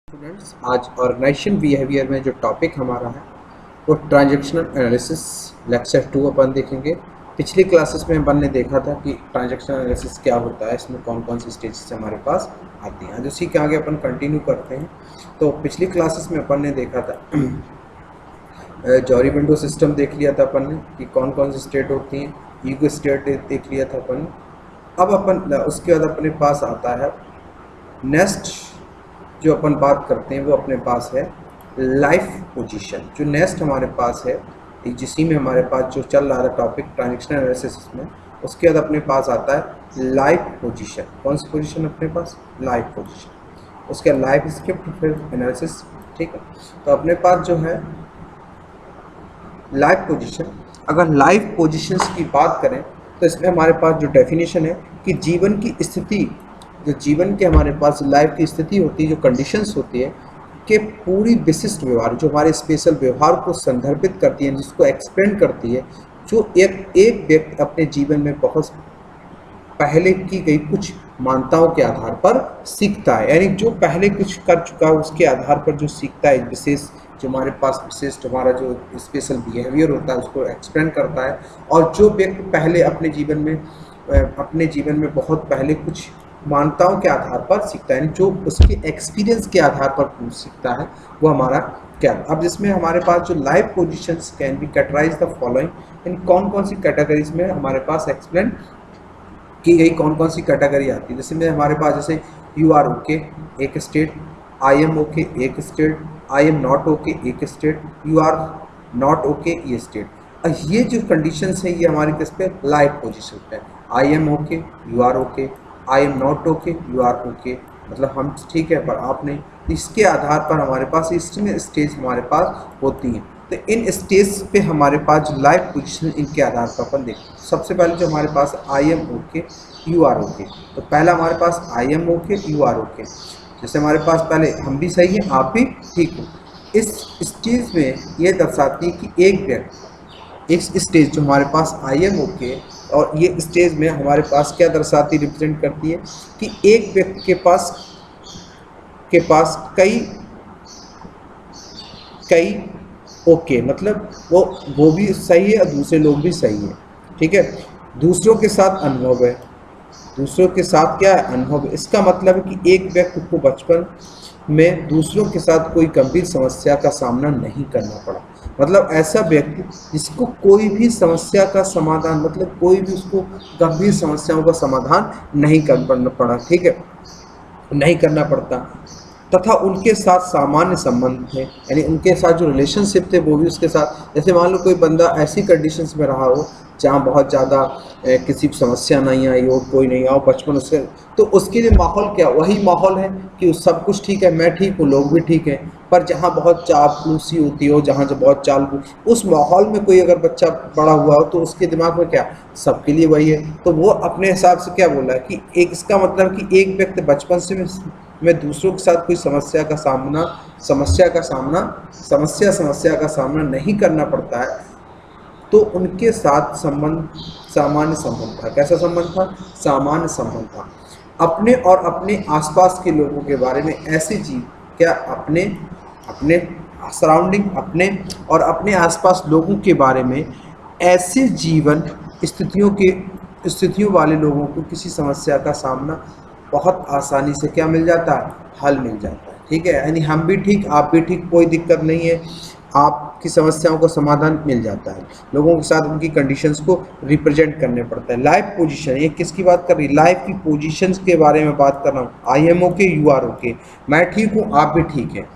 Students, आज organisation behaviour में जो टॉपिक हमारा है वो ट्रांजैक्शनल एनालिसिस लेक्चर 2 अपन देखेंगे। पिछली क्लासेस में अपन ने देखा था कि ट्रांजैक्शनल एनालिसिस क्या होता है, इसमें कौन कौन सी स्टेजेस हमारे पास आती हैं। आज उसी के आगे अपन कंटिन्यू करते हैं। तो पिछली क्लासेस में अपन ने देखा था जॉरी विंडो सिस्टम देख लिया था अपन ने कि कौन कौन सी स्टेट होती हैं। ईगो स्टेट देख लिया था अपन ने। अब अपन उसके बाद अपने पास आता है नेक्स्ट जो अपन बात करते हैं वो अपने पास है लाइफ पोजीशन। जो नेक्स्ट हमारे पास है जिसी में हमारे पास जो चल रहा था टॉपिक ट्रांजैक्शनल एनालिसिस में, उसके बाद अपने पास आता है लाइफ पोजीशन। कौन सी पोजीशन अपने पास? Life position. उसके बाद लाइफ स्क्रिप्ट, फिर एनालिसिस। ठीक है, तो अपने पास जो है लाइफ पोजीशन। अगर लाइफ पोजीशंस की बात करें तो इसमें हमारे पास जो डेफिनेशन है कि जीवन की स्थिति, जो जीवन के हमारे पास लाइफ की स्थिति होती है, जो कंडीशंस होती है कि पूरी विशिष्ट व्यवहार, जो हमारे स्पेशल व्यवहार को संदर्भित करती है, जिसको एक्सप्लेन करती है, जो एक व्यक्ति अपने जीवन में बहुत पहले की गई कुछ मान्यताओं के आधार पर सीखता है। यानी जो पहले कुछ कर चुका है उसके आधार पर जो सीखता है, विशेष जो हमारे पास विशिष्ट हमारा जो स्पेशल बिहेवियर होता है उसको एक्सप्लेन करता है। और जो व्यक्ति पहले अपने जीवन में बहुत पहले कुछ मान्यताओं के आधार पर सीखता है, यानी जो उसके एक्सपीरियंस के आधार पर सीखता है, वो हमारा क्या। अब जिसमें हमारे पास जो life positions can be categorise the following, इन कौन कौन सी कैटेगरीज में हमारे पास एक्सप्लेन की गई, कौन कौन सी कैटेगरी आती है। जैसे में हमारे पास जैसे यू आर ओके एक स्टेट, आई एम ओके एक state, I am not okay एक state, you are not okay ये स्टेट। ये जो कंडीशंस है ये हमारी किस पे? लाइफ पोजीशन पे। I am okay, you are okay, I am not okay, you are okay, मतलब हम ठीक है पर आप नहीं। इसके आधार पर हमारे पास इसमें स्टेज हमारे पास होती हैं। तो इन स्टेज पे हमारे पास जो लाइफ पोजीशन इनके आधार पर अपन देखते हैं। सबसे पहले जो हमारे पास I am okay, you are okay, तो पहला हमारे पास I am okay, you are okay. जैसे हमारे पास पहले हम भी सही हैं, आप भी ठीक हो। इस स्टेज में ये दर्शाती है कि एक व्यक्ति, एक स्टेज जो हमारे पास आई एम ओके, और ये स्टेज में हमारे पास क्या दर्शाती, रिप्रेजेंट करती है कि एक व्यक्ति के पास कई कई ओके, मतलब वो भी सही है और दूसरे लोग भी सही है। ठीक है, दूसरों के साथ अनुभव है, दूसरों के साथ क्या है? अनुभव। इसका मतलब है कि एक व्यक्ति को बचपन में दूसरों के साथ कोई गंभीर समस्या का सामना नहीं करना पड़ा। मतलब ऐसा व्यक्ति जिसको कोई भी समस्या का समाधान, मतलब कोई भी उसको गंभीर समस्याओं का समाधान नहीं करना पड़ा। ठीक है, नहीं करना पड़ता, तथा उनके साथ सामान्य संबंध थे, यानी उनके साथ जो रिलेशनशिप थे वो भी उसके साथ। जैसे मान लो कोई बंदा ऐसी कंडीशंस में रहा हो जहाँ बहुत ज़्यादा किसी समस्या नहीं आई हो, कोई नहीं आओ बचपन उसके, तो उसके लिए माहौल क्या? वही माहौल है कि सब कुछ ठीक है, मैं ठीक हूँ, लोग भी ठीक हैं। पर जहाँ बहुत चापलूसी होती हो, जहाँ जो बहुत उस माहौल में कोई अगर बच्चा बड़ा हुआ हो तो उसके दिमाग में क्या? सबके लिए वही है। तो वो अपने हिसाब से क्या बोला है कि एक, इसका मतलब कि एक व्यक्ति बचपन से में दूसरों के साथ कोई समस्या का सामना नहीं करना पड़ता है, तो उनके साथ संबंध सामान्य संबंध था। कैसा संबंध था? सामान्य संबंध था। अपने और अपने आसपास के लोगों के बारे में ऐसे जीव क्या अपने अपने सराउंडिंग, अपने और अपने आसपास लोगों के बारे में ऐसे जीवन स्थितियों वाले लोगों को किसी समस्या का सामना बहुत आसानी से क्या मिल जाता है? हल मिल जाता है। ठीक है, यानी हम भी ठीक, आप भी ठीक, कोई दिक्कत नहीं है, आपकी समस्याओं का समाधान मिल जाता है। लोगों के साथ उनकी कंडीशंस को रिप्रेजेंट करने पड़ता है। लाइफ पोजीशन, ये किसकी बात कर रही है? लाइफ की पोजीशंस के बारे में बात कर रहा हूँ। I am okay, you are okay, मैं ठीक हूँ, आप भी ठीक है।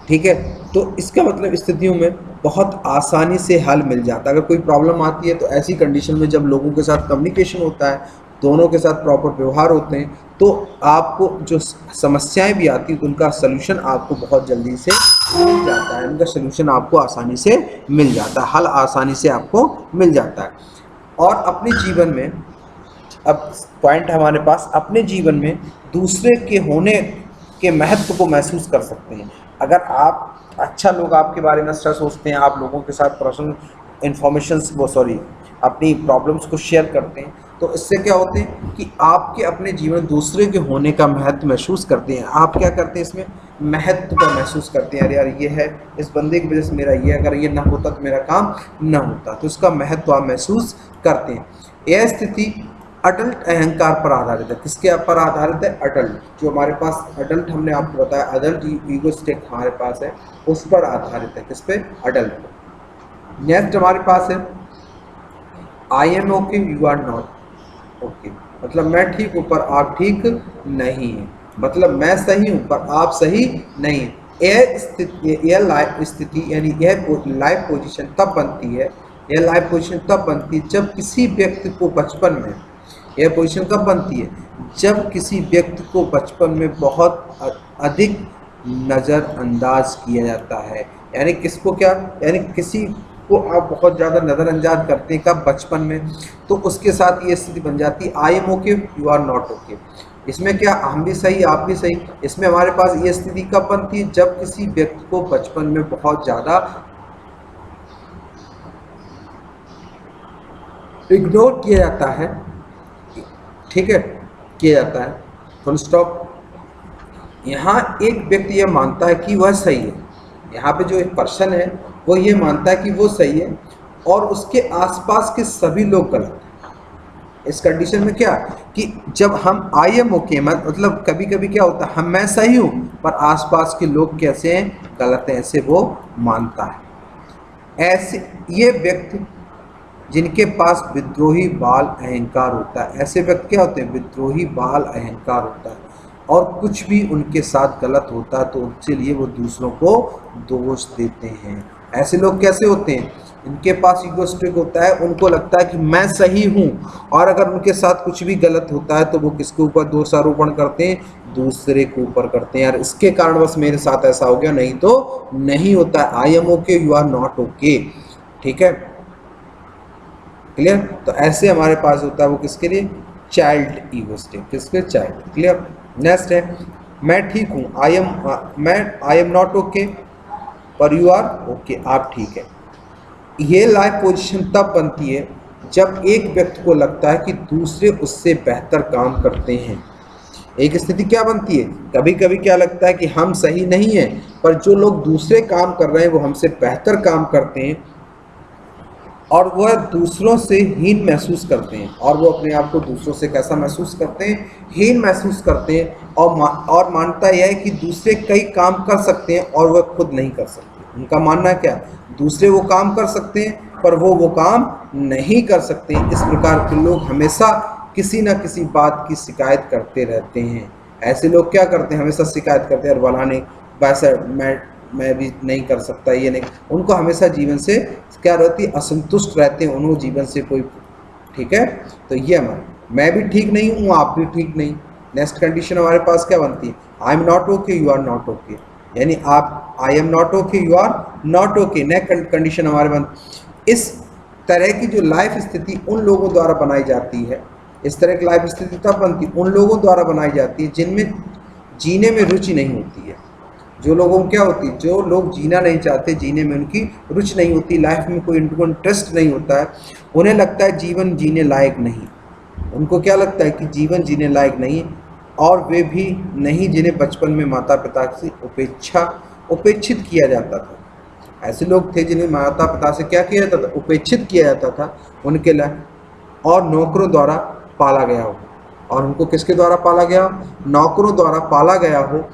ठीक है, तो इसका मतलब स्थितियों में बहुत आसानी से हल मिल जाता है। अगर कोई प्रॉब्लम आती है तो ऐसी कंडीशन में जब लोगों के साथ कम्युनिकेशन होता है, दोनों के साथ प्रॉपर व्यवहार होते हैं, तो आपको जो समस्याएं भी आती हैं तो उनका सलूशन आपको बहुत जल्दी से मिल जाता है, उनका सलूशन आपको आसानी से मिल जाता है, हल आसानी से आपको मिल जाता है। और अपने जीवन में, अब पॉइंट हमारे पास, अपने जीवन में दूसरे के होने के महत्व को महसूस कर सकते हैं। अगर आप अच्छा, लोग आपके बारे में अच्छा सोचते हैं, आप लोगों के साथ पर्सनल इन्फॉर्मेशन अपनी प्रॉब्लम्स को शेयर करते हैं, तो इससे क्या होते हैं कि आपके अपने जीवन दूसरे के होने का महत्व महसूस करते हैं। आप क्या करते हैं, इसमें महत्व का महसूस करते हैं, अरे यार ये है, इस बंदे की वजह से मेरा ये, अगर ये ना होता तो मेरा काम ना होता, तो इसका महत्व आप महसूस करते हैं। यह स्थिति अडल्ट अहंकार पर आधारित है। किसके पर आधारित है? अडल्ट, जो हमारे पास अडल्ट, हमने आपको बताया अडल्ट ईगो स्टेट हमारे पास है, उस पर आधारित है। किस पे? अडल्ट। नेक्स्ट हमारे पास है I am okay you are not okay, मतलब मैं ठीक हूँ पर आप ठीक नहीं हैं, मतलब मैं सही हूँ पर आप सही नहीं हैं। यह स्थिति, यह लाइफ स्थिति यानी यह लाइफ पोजीशन तब बनती है, यह लाइफ पोजीशन तब बनती है जब किसी व्यक्ति को बचपन में, यह पोजीशन कब बनती है? जब किसी व्यक्ति को बचपन में बहुत अधिक नज़रअंदाज किया जाता है। यानी किसको क्या? यानी किसी को आप बहुत ज़्यादा नज़रअंदाज करते हैं, कब? बचपन में। तो उसके साथ ये स्थिति बन जाती है I am okay you are not okay. इसमें क्या हम भी सही आप भी सही, इसमें हमारे पास ये स्थिति कब बनती है? जब किसी व्यक्ति को बचपन में बहुत ज़्यादा इग्नोर किया जाता है, ठीक है, किया जाता है, फुल स्टॉप। यहाँ एक व्यक्ति यह मानता है कि वह सही है, यहाँ पे जो एक पर्सन है वो ये मानता है कि वो सही है और उसके आसपास के सभी लोग गलत हैं। इस कंडीशन में क्या कि जब हम आई एम ओके, मतलब कभी कभी क्या होता है, हम मैं सही हूँ पर आसपास के लोग कैसे हैं? गलत हैं, ऐसे वो मानता है। ऐसे ये व्यक्ति जिनके पास विद्रोही बाल अहंकार होता है, ऐसे व्यक्ति क्या होते हैं? विद्रोही बाल अहंकार होता है, और कुछ भी उनके साथ गलत होता है तो उनके लिए वो दूसरों को दोष देते हैं। ऐसे लोग कैसे होते हैं? इनके पास ईगोस्टिक होता है, उनको लगता है कि मैं सही हूँ, और अगर उनके साथ कुछ भी गलत होता है तो वो किसके ऊपर दोषारोपण करते हैं? दूसरे के ऊपर करते हैं, यार इसके कारण बस मेरे साथ ऐसा हो गया, नहीं तो नहीं होता है। I am okay you are not okay, ठीक है, क्लियर। तो ऐसे हमारे पास होता है वो किसके लिए? चाइल्ड ईगो स्टेट, किसके? Child, clear. नेक्स्ट है मैं ठीक हूँ, आई एम नॉट ओके पर यू आर ओके, आप ठीक है। ये लाइफ पोजीशन तब बनती है जब एक व्यक्ति को लगता है कि दूसरे उससे बेहतर काम करते हैं। एक स्थिति क्या बनती है? कभी कभी क्या लगता है कि हम सही नहीं हैं, पर जो लोग दूसरे काम कर रहे हैं वो हमसे बेहतर काम करते हैं, और वह दूसरों से हीन महसूस करते हैं, और वो अपने आप को दूसरों से कैसा महसूस करते हैं? हीन महसूस करते हैं, और मानता यह है कि दूसरे कई काम कर सकते हैं और वह खुद नहीं कर सकते। उनका मानना क्या? दूसरे वो काम कर सकते हैं पर वो काम नहीं कर सकते। इस प्रकार के लोग हमेशा किसी न किसी बात की शिकायत करते रहते हैं। ऐसे लोग क्या करते हैं? हमेशा शिकायत करते हैं, और फलाने वैसा मैं भी नहीं कर सकता, ये नहीं। उनको हमेशा जीवन से क्या रहती? असंतुष्ट रहते हैं, उनको जीवन से कोई, ठीक है। तो ये हमारा, मैं भी ठीक नहीं हूँ आप भी ठीक नहीं। नेक्स्ट कंडीशन हमारे पास क्या बनती है? I am not okay you are not okay, यानी आप I am not okay you are not okay. Next condition हमारे बन, इस तरह की जो लाइफ स्थिति उन लोगों द्वारा बनाई जाती है, इस तरह की लाइफ स्थिति तब बनती उन लोगों द्वारा बनाई जाती है जिनमें जीने में रुचि नहीं होती है। जो लोगों को क्या होती है? जो लोग जीना नहीं चाहते, जीने में उनकी रुचि नहीं होती, लाइफ में कोई उनको इंटरेस्ट नहीं होता है, उन्हें लगता है जीवन जीने लायक नहीं। उनको क्या लगता है कि जीवन जीने लायक नहीं, और वे भी नहीं जिन्हें बचपन में माता पिता से उपेक्षित किया जाता था। ऐसे लोग थे जिन्हें माता पिता से क्या किया जाता था? उपेक्षित किया जाता था उनके लिए, और नौकरों द्वारा पाला गया हो। और उनको किसके द्वारा पाला गया? नौकरों द्वारा पाला गया हो।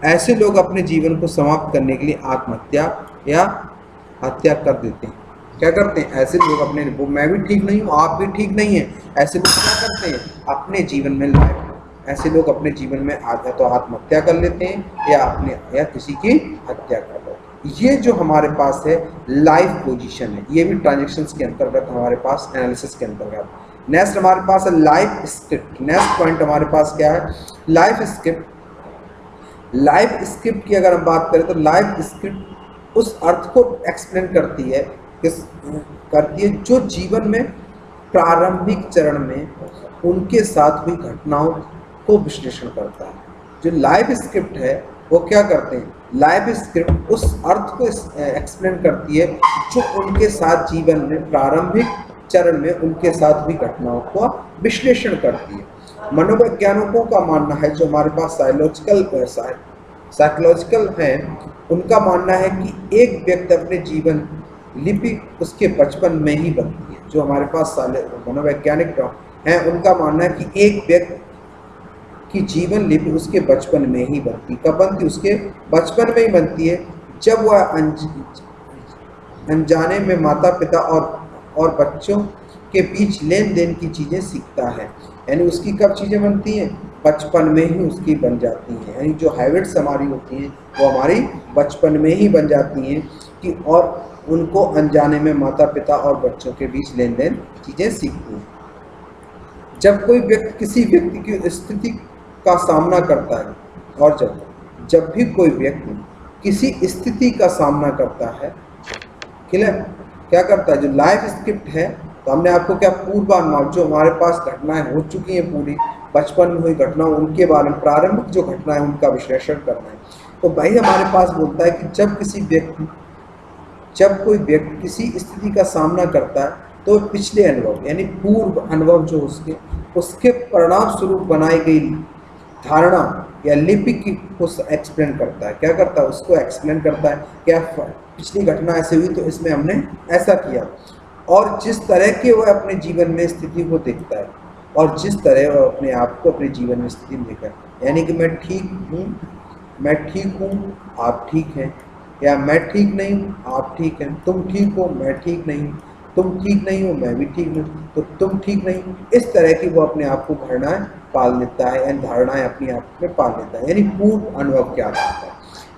ऐसे लोग अपने जीवन को समाप्त करने के लिए आत्महत्या या हत्या कर देते हैं। क्या करते हैं ऐसे लोग? अपने, वो मैं भी ठीक नहीं हूँ आप भी ठीक नहीं है, ऐसे लोग क्या करते हैं? अपने जीवन में ऐसे लोग अपने जीवन में तो आत्महत्या कर लेते हैं या किसी की हत्या कर लेते हैं। ये जो हमारे पास है लाइफ पोजीशन है, ये भी ट्रांजेक्शन्स के अंतर्गत हमारे पास, एनालिसिस के अंतर्गत। नेक्स्ट हमारे पास है लाइफ स्क्रिप्ट। नेक्स्ट पॉइंट हमारे पास क्या है? Life script. लाइफ स्क्रिप्ट की अगर हम बात करें तो लाइफ स्क्रिप्ट उस अर्थ को एक्सप्लेन करती है, जो जीवन में प्रारंभिक चरण में उनके साथ हुई घटनाओं को विश्लेषण करता है। जो लाइफ स्क्रिप्ट है वो क्या करते हैं? लाइफ स्क्रिप्ट उस अर्थ को एक्सप्लेन करती है जो उनके साथ जीवन में प्रारंभिक चरण में उनके साथ हुई घटनाओं का विश्लेषण करती है। मनोवैज्ञानिकों का मानना है, जो हमारे पास साइकोलॉजिकल हैं, उनका मानना है कि एक व्यक्ति अपने जीवन लिपि उसके बचपन में ही बनती है। जो हमारे पास मनोवैज्ञानिक हैं, उनका मानना है कि एक व्यक्ति की जीवन लिपि उसके बचपन में ही बनती। कब बनती? उसके बचपन में ही बनती है, जब वह अनजाने में माता पिता और बच्चों के बीच लेन देन की चीज़ें सीखता है। यानी उसकी कब चीज़ें बनती हैं? बचपन में ही उसकी बन जाती हैं। यानी जो हैबिट्स हमारी होती हैं वो हमारी बचपन में ही बन जाती हैं कि और उनको अनजाने में माता पिता और बच्चों के बीच लेन देन चीज़ें सीखती हैं। जब कोई व्यक्ति किसी व्यक्ति की स्थिति का सामना करता है, और जब भी कोई व्यक्ति किसी स्थिति का सामना करता है, क्लियर, क्या करता है? जो लाइफ स्क्रिप्ट है, तो हमने आपको क्या पूर्वानुमान, जो हमारे पास घटनाएं हो चुकी हैं पूरी बचपन में हुई घटनाओं, उनके बारे में प्रारंभिक जो घटनाएं उनका विश्लेषण करना है। तो भाई हमारे पास बोलता है कि जब कोई व्यक्ति किसी स्थिति का सामना करता है, तो पिछले अनुभव यानी पूर्व अनुभव जो उसके परिणाम स्वरूप बनाई गई धारणा या लिपि को एक्सप्लेन करता है। क्या करता है? उसको एक्सप्लेन करता है। क्या पिछली घटना ऐसे हुई तो इसमें हमने ऐसा किया, और जिस तरह के वह अपने जीवन में स्थिति को देखता है, और जिस तरह वह अपने आप को अपने जीवन में स्थिति में देखता है, यानी कि मैं ठीक हूँ, आप ठीक हैं, या मैं ठीक नहीं हूँ, आप ठीक हैं, तुम ठीक हो, मैं ठीक नहीं हूँ, तुम ठीक नहीं हो, मैं भी ठीक नहीं, तो तुम ठीक नहीं। इस तरह की वो अपने आप को धारणाएं पाल लेता है, यानी धारणाएं अपने आप में पाल लेता है, यानी पूर्व अनुभव के आधार पर,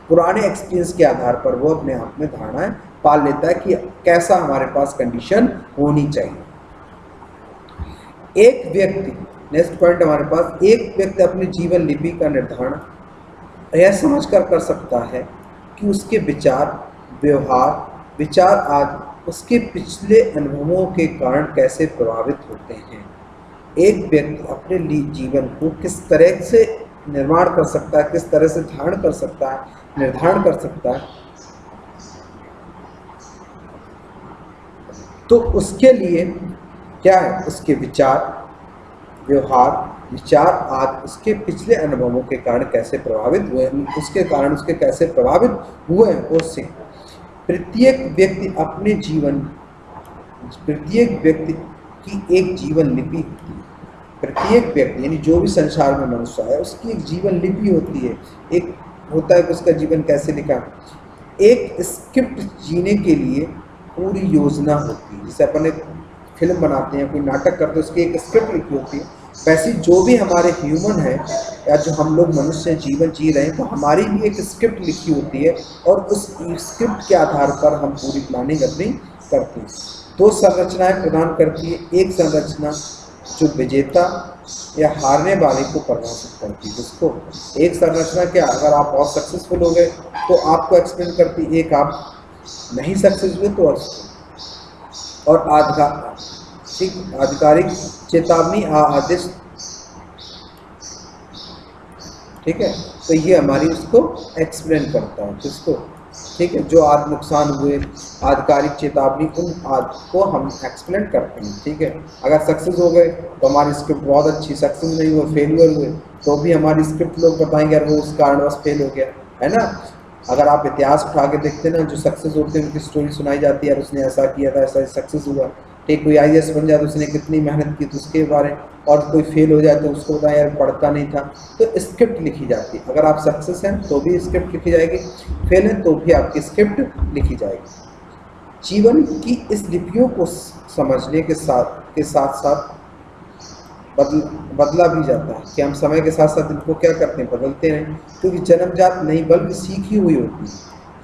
पुराने एक्सपीरियंस के आधार पर वो अपने आप में धारणाएं पाल लेता है कि कैसा हमारे पास कंडीशन होनी चाहिए। एक व्यक्ति, नेक्स्ट पॉइंट हमारे पास, एक व्यक्ति अपनी जीवन लिपि का निर्धारण यह समझ कर सकता है कि उसके विचार आदि उसके पिछले अनुभवों के कारण कैसे प्रभावित होते हैं। एक व्यक्ति अपने जीवन को किस तरह से निर्माण कर सकता है, किस तरह से धारण कर सकता है, निर्धारण कर सकता है, तो उसके लिए क्या है? उसके विचार आदि उसके पिछले अनुभवों के कारण कैसे प्रभावित हुए, उसके कैसे प्रभावित हुए उससे। प्रत्येक व्यक्ति की एक जीवन लिपि होती है। प्रत्येक व्यक्ति यानी जो भी संसार में मनुष्य है, उसकी एक जीवन लिपि होती है। एक होता है कि उसका जीवन कैसे लिखा, एक स्क्रिप्ट जीने के लिए पूरी योजना होती है। जैसे अपन एक फिल्म बनाते हैं, कोई नाटक करते हैं, उसकी एक स्क्रिप्ट लिखी होती है। वैसे जो भी हमारे ह्यूमन है या जो हम लोग मनुष्य जीवन जी रहे हैं, तो हमारी भी एक स्क्रिप्ट लिखी होती है, और उस स्क्रिप्ट के आधार पर हम पूरी प्लानिंग अपनी करते हैं। दो संरचनाएं प्रदान करती है। एक संरचना जो विजेता या हारने वाले को परिभाषित करती है, जिसको एक संरचना क्या, अगर आप बहुत सक्सेसफुल हो गए तो आपको एक्सप्लेन करती है, एक आप नहीं सक्सेस हुए तो और आधिकारिक चेतावनी आदेश, ठीक है। तो ये हमारी उसको एक्सप्लेन करता है, जिसको, ठीक है, जो आज नुकसान हुए, आधिकारिक चेतावनी, उन आदि को हम एक्सप्लेन करते हैं, ठीक है। अगर सक्सेस हो गए तो हमारी स्क्रिप्ट बहुत अच्छी, सक्सेस नहीं हुए, फेलियर हुए, तो भी हमारी स्क्रिप्ट लोग बताएंगे यार वो उस कारणवश फेल हो गया, है ना। अगर आप इतिहास उठा के देखते ना, जो सक्सेस होते हैं उनकी स्टोरी सुनाई जाती है, यार उसने ऐसा किया था, ऐसा सक्सेस हुआ। ठीक, कोई IAS बन जाए तो उसने कितनी मेहनत की, तो उसके बारे, और कोई फेल हो जाए तो उसको बताया यार पढ़ता नहीं था। तो स्क्रिप्ट लिखी जाती है। अगर आप सक्सेस हैं तो भी स्क्रिप्ट लिखी जाएगी, फेल है तो भी आपकी स्क्रिप्ट लिखी जाएगी। जीवन की इस लिपियों को समझने के साथ साथ बदला भी जाता है कि हम समय के साथ साथ इनको क्या करते हैं, बदलते हैं, क्योंकि जन्मजात नहीं बल्कि सीखी हुई होती है।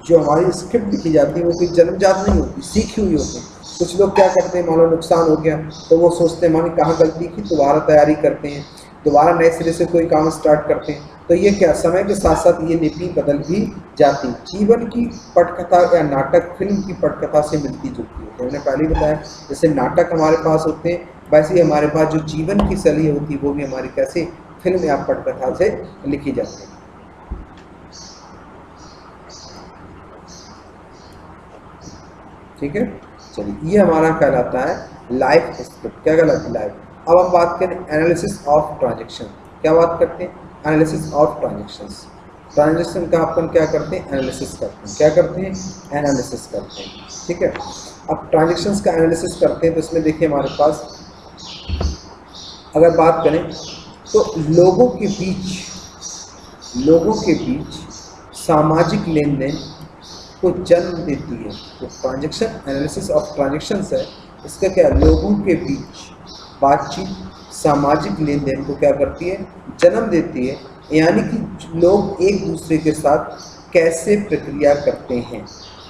जो हमारी स्क्रिप्ट लिखी जाती है वो कोई जन्मजात नहीं होती, सीखी हुई होती है। कुछ लोग क्या करते हैं, मान लो नुकसान हो गया तो वो सोचते हैं मानी कहाँ गलती की, दोबारा तैयारी करते हैं, दोबारा नए सिरे से कोई काम स्टार्ट करते हैं। तो ये क्या, समय के साथ साथ ये लिपि बदल भी जाती। जीवन की पटकथा या नाटक फिल्म की पटकथा से मिलती जुलती है। हमने पहले ही बताया, जैसे नाटक हमारे पास होते हैं, वैसे ही हमारे पास जो जीवन की शैली होती है वो भी हमारी कैसे फिल्म या पटकथा से लिखी जाती है। ठीक है, चलिए, ये हमारा कहलाता है लाइव स्क्रिप्ट, क्या कहलाती है? लाइव। अब हम बात करें एनालिसिस ऑफ ट्रांजेक्शन, क्या बात करते हैं? Analysis of transactions. ट्रांजेक्शन का अपन क्या करते हैं? एनालिसिस करते हैं। क्या करते हैं? एनालिसिस करते हैं। ठीक है, अब ट्रांजेक्शंस का एनालिसिस करते हैं तो इसमें देखिए हमारे पास अगर बात करें तो लोगों के बीच सामाजिक लेन देन को जन्म देती है। तो ट्रांजेक्शन एनालिसिस ऑफ ट्रांजेक्शंस है, इसका क्या? लोगों के बीच बातचीत सामाजिक लेन देन को क्या करती है? जन्म देती है, यानी कि लोग एक दूसरे के साथ कैसे प्रक्रिया करते हैं।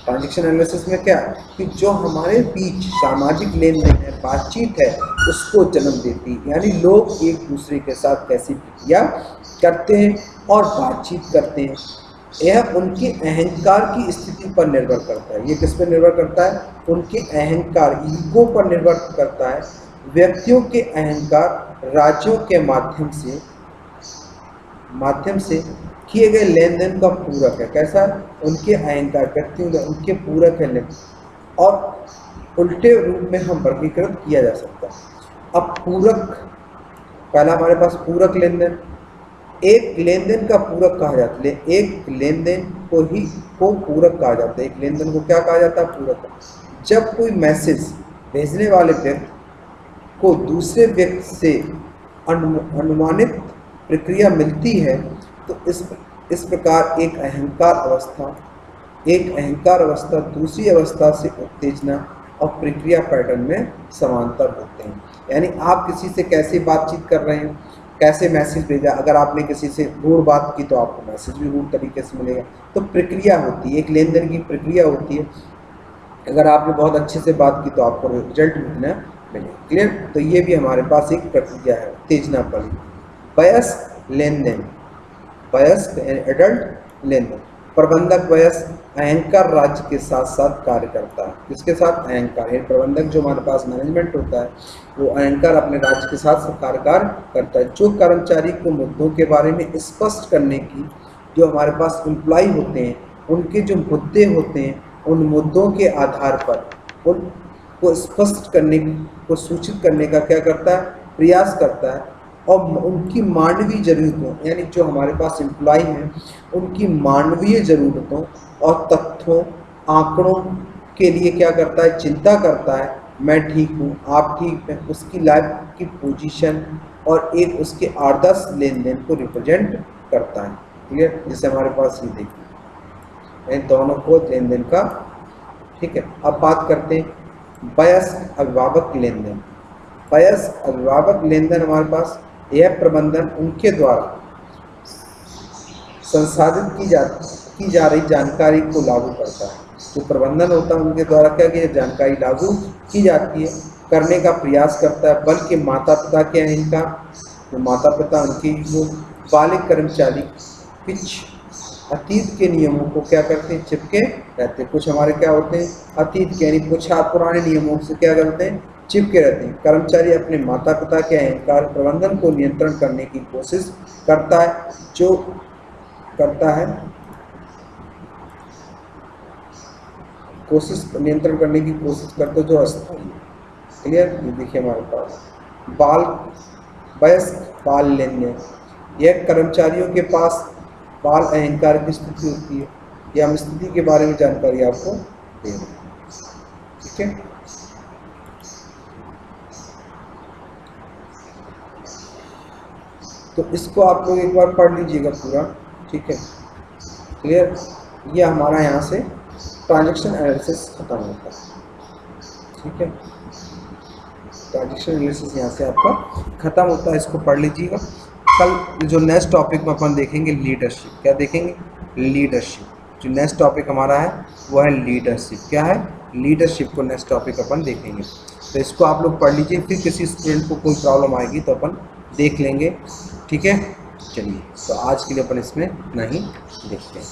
ट्रांजेक्शन एनालिसिस में क्या कि जो हमारे बीच सामाजिक लेन देन है, बातचीत है, उसको जन्म देती है, यानी लोग एक दूसरे के साथ कैसी प्रक्रिया करते हैं और बातचीत करते हैं। यह उनके अहंकार की स्थिति पर निर्भर करता है। ये किस पर निर्भर करता है? उनके अहंकार, ईगो पर निर्भर करता है। व्यक्तियों के अहंकार राज्यों के माध्यम से किए गए लेन देन का पूरक है। कैसा? उनके अहंकार, व्यक्तियों का उनके पूरक है और उल्टे रूप में हम वर्गीकृत किया जा सकता है। अब पूरक, पहला हमारे पास पूरक लेन देन, एक लेन देन का पूरक कहा जाता है, एक लेन देन को पूरक कहा जाता है। एक लेन देन को क्या कहा जाता है? पूरक। जब कोई मैसेज भेजने वाले व्यक्ति को दूसरे व्यक्ति से अनुमानित प्रक्रिया मिलती है तो इस प्रकार एक अहंकार अवस्था दूसरी अवस्था से उत्तेजना और प्रक्रिया पैटर्न में समांतर होते हैं। यानी आप किसी से कैसे बातचीत कर रहे हैं, कैसे मैसेज भेजा, अगर आपने किसी से रूड बात की तो आपको मैसेज भी रूड तरीके से मिलेगा। तो प्रक्रिया होती है, एक लेन देन की प्रक्रिया होती है। अगर आपने बहुत अच्छे से बात की तो आपको रिजल्ट मिलेगा। क्लियर? तो ये भी हमारे पास एक प्रक्रिया है, उत्तेजना पर। वयस्क लेन देन, वयस्क एडल्ट लेन देन, प्रबंधक वयस्क अहंकार राज्य के साथ साथ कार्य करता है। किसके साथ? अहंकार। ये प्रबंधक जो हमारे पास मैनेजमेंट होता है वो अहंकार अपने राज्य के साथ कार्य करता है। जो कर्मचारी को मुद्दों के बारे में स्पष्ट करने की, जो हमारे पास एम्प्लॉय होते हैं उनके जो मुद्दे होते हैं, उन मुद्दों के आधार पर उनको स्पष्ट करने को सूचित करने का क्या करता है? प्रयास करता है। और उनकी मानवीय ज़रूरतों, यानी जो हमारे पास एम्प्लॉय हैं उनकी मानवीय ज़रूरतों और तथ्यों, आंकड़ों के लिए क्या करता है? चिंता करता है। मैं ठीक हूँ, आप ठीक हैं, उसकी लाइफ की पोजीशन और एक उसके आदर्श लेन देन को रिप्रेजेंट करता है। क्लियर? जैसे हमारे पास ये देखिए इन दोनों को लेन देन का। ठीक है, अब बात करते हैं वयस्क अभिभावक लेन देन। वयस्क अभिभावक लेन देन हमारे पास यह प्रबंधन उनके द्वारा संसाधित की जा रही जानकारी को लागू करता है। जो प्रबंधन होता है उनके द्वारा क्या की जानकारी लागू की जाती है, करने का प्रयास करता है। बल्कि माता पिता के अहंकार, जो माता पिता उनकी जो बालिग कर्मचारी कुछ अतीत के नियमों को क्या करते हैं? चिपके रहते हैं। कुछ हमारे क्या होते हैं? अतीत के, यानी कुछ पुराने नियमों से क्या करते हैं? चिपके रहते हैं। कर्मचारी अपने माता पिता के अहंकार प्रबंधन को नियंत्रण करने की कोशिश करता है, जो नियंत्रण करने की कोशिश करते जो अस्थायी है। क्लियर? ये देखिए हमारे पास वयस्क बाल लेन देन, यह कर्मचारियों के पास बाल अहंकार की स्थिति होती है। ये हम स्थिति के बारे में जानकारी आपको दे रहे हैं। ठीक है, तो इसको आप लोग एक बार पढ़ लीजिएगा पूरा। ठीक है, क्लियर? ये हमारा यहाँ से ट्रांजैक्शन एनालिसिस खत्म होता है। ठीक है, ट्रांजैक्शन एनालिसिस यहाँ से आपका खत्म होता है, इसको पढ़ लीजिएगा। कल जो नेक्स्ट टॉपिक में अपन देखेंगे लीडरशिप। क्या देखेंगे? लीडरशिप। जो नेक्स्ट टॉपिक हमारा है वो है लीडरशिप। क्या है? लीडरशिप को नेक्स्ट टॉपिक अपन देखेंगे। तो इसको आप लोग पढ़ लीजिए, फिर किसी स्टूडेंट को कोई प्रॉब्लम आएगी तो अपन देख लेंगे। ठीक है, चलिए, तो आज के लिए अपन इसमें नहीं देखते हैं।